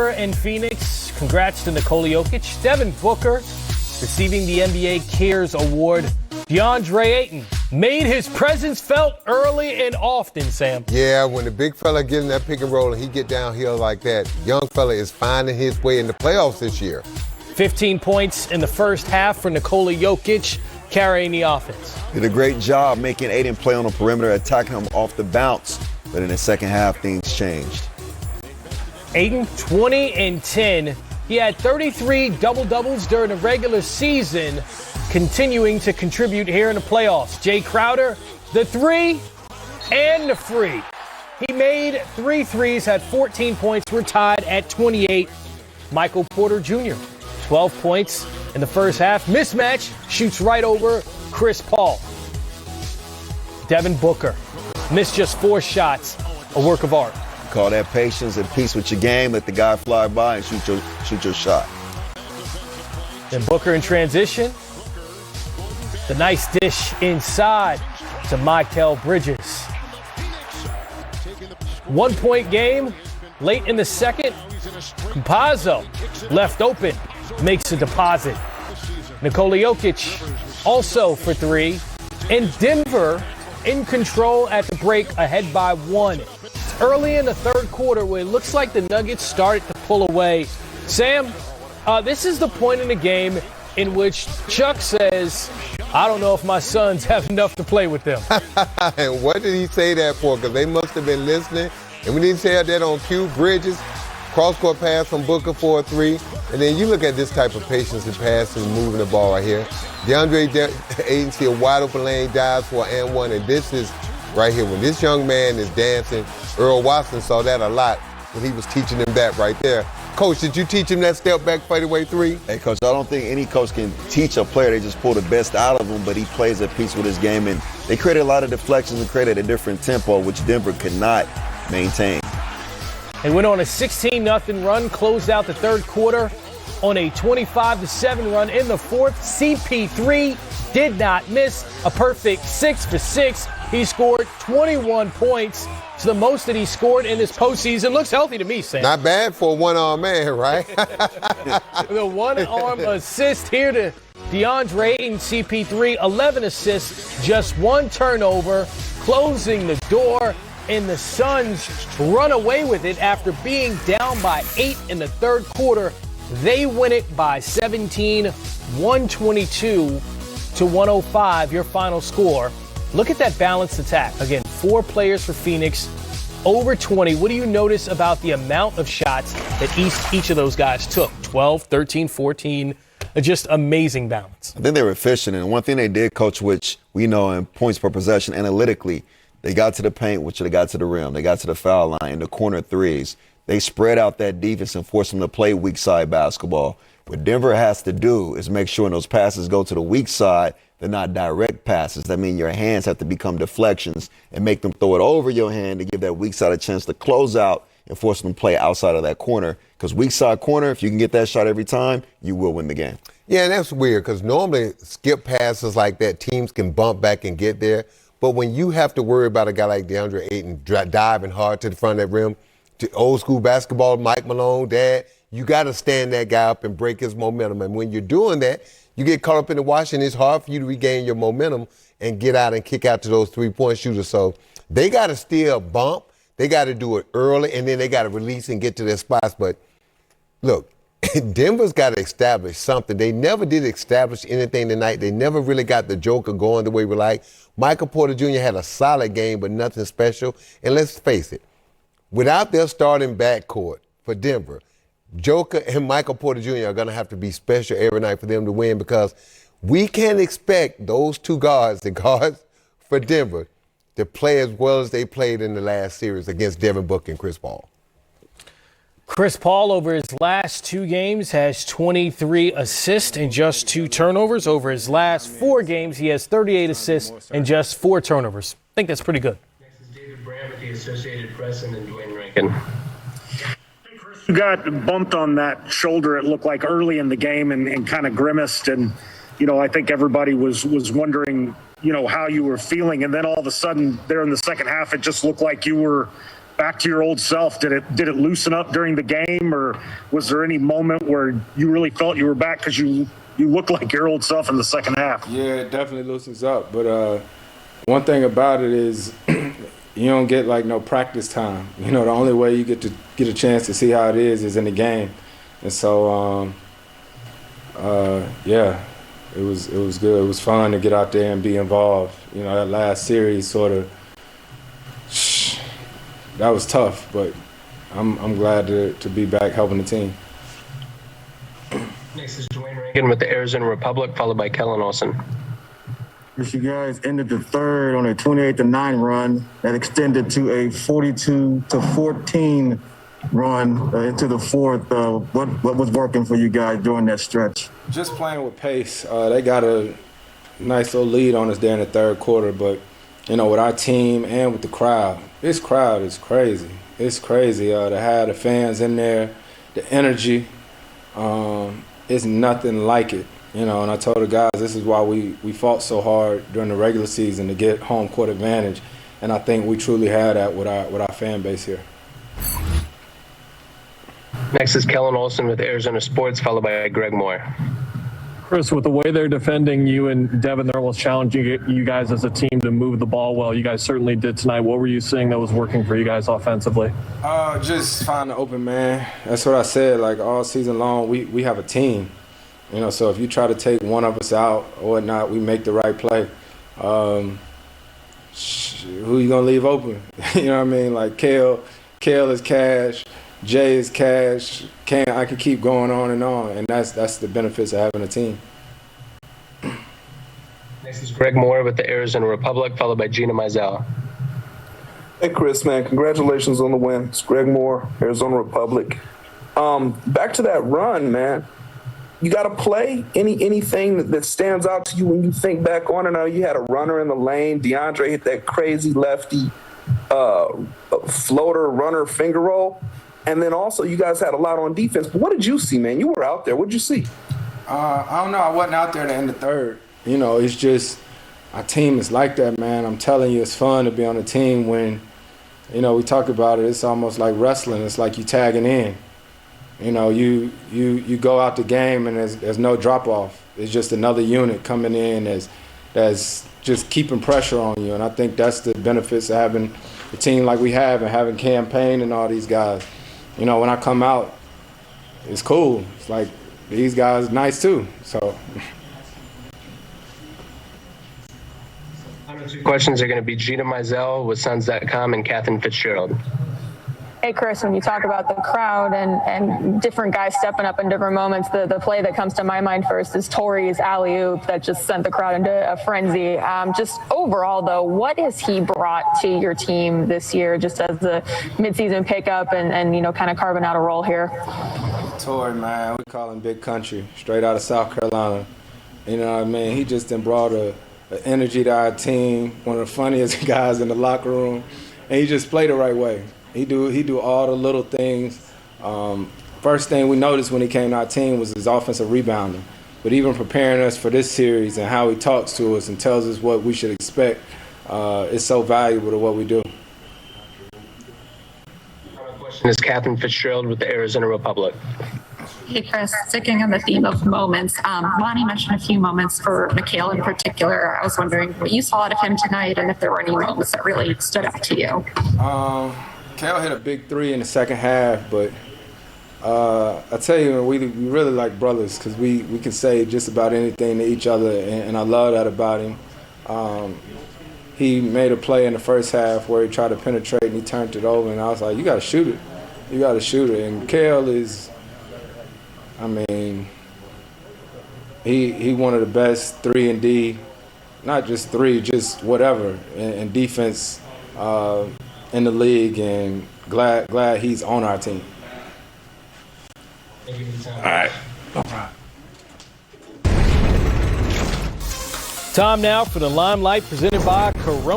Denver and Phoenix. Congrats to Nikola Jokic. Devin Booker receiving the NBA Cares Award. DeAndre Ayton made his presence felt early and often, Sam. Yeah, when the big fella get in that pick and roll and he get downhill like that, young fella is finding his way in the playoffs this year. 15 points in the first half for Nikola Jokic, carrying the offense. Did a great job making Ayton play on the perimeter, attacking him off the bounce. But in the second half, things changed. Ayton, 20 and 10. He had 33 double-doubles during the regular season, continuing to contribute here in the playoffs. Jay Crowder, the three and the free. He made 3 threes, had 14 points. We're tied at 28. Michael Porter Jr., 12 points in the first half. Mismatch, shoots right over Chris Paul. Devin Booker missed just 4 shots, a work of art. Call that patience and peace with your game. Let the guy fly by and shoot your shot. Then Booker in transition. The nice dish inside to Mikal Bridges. 1-point game late in the second. Campazzo left open, makes a deposit. Nikola Jokic also for 3. And Denver in control at the break, ahead by 1. It's early in the third quarter where it looks like the Nuggets started to pull away. Sam, this is the point in the game in which Chuck says, I don't know if my sons have enough to play with them. And what did he say that for? Because they must have been listening. And we didn't say that on cue. Bridges, cross-court pass from Booker for a 3. And then you look at this type of patience and passing and moving the ball right here. DeAndre Ayton see a wide-open lane, dives for an and 1. And this is right here. When this young man is dancing, Earl Watson saw that a lot when he was teaching him that right there. Coach, did you teach him that step-back fadeaway 3? Hey, Coach, I don't think any coach can teach a player. They just pull the best out of him, but he plays at peace with his game. And they created a lot of deflections and created a different tempo, which Denver could not maintain. They went on a 16-0 run, closed out the third quarter on a 25-7 run in the fourth. CP3 did not miss, a perfect 6 for 6. He scored 21 points. It's the most that he scored in this postseason. Looks healthy to me, Sam. Not bad for a one-arm man, right? The one-arm assist here to DeAndre Ayton, CP3, 11 assists, just 1 turnover, closing the door, and the Suns run away with it after being down by 8 in the third quarter. They win it by 17, 122 to 105, your final score. Look at that balanced attack. Again, 4 players for Phoenix, over 20. What do you notice about the amount of shots that each of those guys took? 12, 13, 14, just amazing balance. I think they were efficient, and one thing they did, Coach, which we know in points per possession analytically, they got to the paint, which they got to the rim. They got to the foul line, in the corner threes. They spread out that defense and forced them to play weak side basketball. What Denver has to do is make sure when those passes go to the weak side, they're not direct passes. That means your hands have to become deflections and make them throw it over your hand to give that weak side a chance to close out and force them to play outside of that corner. Because weak side corner, if you can get that shot every time, you will win the game. Yeah, and that's weird because normally skip passes like that, teams can bump back and get there. But when you have to worry about a guy like DeAndre Ayton diving hard to the front of that rim, to old school basketball, Mike Malone, Dad, you got to stand that guy up and break his momentum. And when you're doing that, you get caught up in the wash, and it's hard for you to regain your momentum and get out and kick out to those three-point shooters. So they got to still bump. They got to do it early, and then they got to release and get to their spots. But look, Denver's got to establish something. They never did establish anything tonight. They never really got the Joker going the way we like. Michael Porter Jr. had a solid game, but nothing special. And let's face it, without their starting backcourt for Denver, Joker and Michael Porter Jr. are going to have to be special every night for them to win, because we can't expect those 2 guards, the guards for Denver, to play as well as they played in the last series against Devin Booker and Chris Paul. Chris Paul, over his last 2 games, has 23 assists and just 2 turnovers. Over his last 4 games, he has 38 assists and just 4 turnovers. I think that's pretty good. Next is David Brand with the Associated Press and Dwayne Rankin. You got bumped on that shoulder, it looked like, early in the game and kind of grimaced. And, I think everybody was wondering, how you were feeling. And then all of a sudden there in the second half, it just looked like you were back to your old self? Did it loosen up during the game, or was there any moment where you really felt you were back because you looked like your old self in the second half? Yeah, it definitely loosens up. But one thing about it is you don't get like no practice time. You know, the only way you get a chance to see how it is in the game. And so, yeah, it was good. It was fun to get out there and be involved. You know, that last series sort of, that was tough, but I'm glad to be back helping the team. Next is Dwayne Rankin with the Arizona Republic, followed by Kellen Olson. You guys ended the third on a 28-9 run that extended to a 42-14 run into the fourth. What was working for you guys during that stretch? Just playing with pace. They got a nice little lead on us there in the third quarter, but you know, with our team and with the crowd, this crowd is crazy. It's crazy to have the fans in there, the energy. It's nothing like it. You know, and I told the guys this is why we fought so hard during the regular season to get home court advantage, and I think we truly had that with our fan base here. Next is Kellen Olson with Arizona Sports, followed by Greg Moore. Chris, with the way they're defending you and Devin, they're almost challenging you guys as a team to move the ball well. You guys certainly did tonight. What were you seeing that was working for you guys offensively? Just find the open man. That's what I said. Like all season long, we have a team. You know, so if you try to take one of us out or whatnot, we make the right play. Who you gonna leave open? You know what I mean? Like Kale is cash. Jay is cash. I can keep going on, and that's the benefits of having a team. Next is Greg Moore with the Arizona Republic, followed by Gina Mizell. Hey, Chris, man, congratulations on the win. It's Greg Moore, Arizona Republic. Back to that run, man. You got to play anything that stands out to you when you think back on it. Now you had a runner in the lane. DeAndre hit that crazy lefty floater runner finger roll. And then also you guys had a lot on defense. But what did you see, man? You were out there. What did you see? I don't know. I wasn't out there to end the third. You know, it's just our team is like that, man. I'm telling you, it's fun to be on a team when, you know, we talk about it. It's almost like wrestling. It's like you tagging in. You know, you go out the game and there's no drop off. It's just another unit coming in that's just keeping pressure on you. And I think that's the benefits of having a team like we have and having Campaign and all these guys. You know, when I come out, it's cool. It's like these guys nice too. So. Final two questions are going to be Gina Mizell with Suns.com and Catherine Fitzgerald. Hey, Chris, when you talk about the crowd and different guys stepping up in different moments, the play that comes to my mind first is Torrey's alley-oop that just sent the crowd into a frenzy. Just overall, though, what has he brought to your team this year just as a midseason pickup and you know, kind of carving out a role here? Torrey, man, we call him Big Country, straight out of South Carolina. You know what I mean? He just done brought a energy to our team, one of the funniest guys in the locker room, and he just played the right way. He do all the little things. First thing we noticed when he came to our team was his offensive rebounding. But even preparing us for this series and how he talks to us and tells us what we should expect, is so valuable to what we do. Final question is Catherine Fitzgerald with the Arizona Republic. Hey, Chris, sticking on the theme of moments, Lonnie mentioned a few moments for Mikal in particular. I was wondering what you saw out of him tonight and if there were any moments that really stood out to you. Cal hit a big three in the second half, but I tell you, we really like brothers because we can say just about anything to each other, and I love that about him. He made a play in the first half where he tried to penetrate and he turned it over, and I was like, you got to shoot it. You got to shoot it. And Cal is, I mean, he one of the best 3-and-D, not just three, just whatever, in defense in the league, and glad he's on our team. Thank you for the time. All right. No problem. Time now for the Limelight presented by Corona.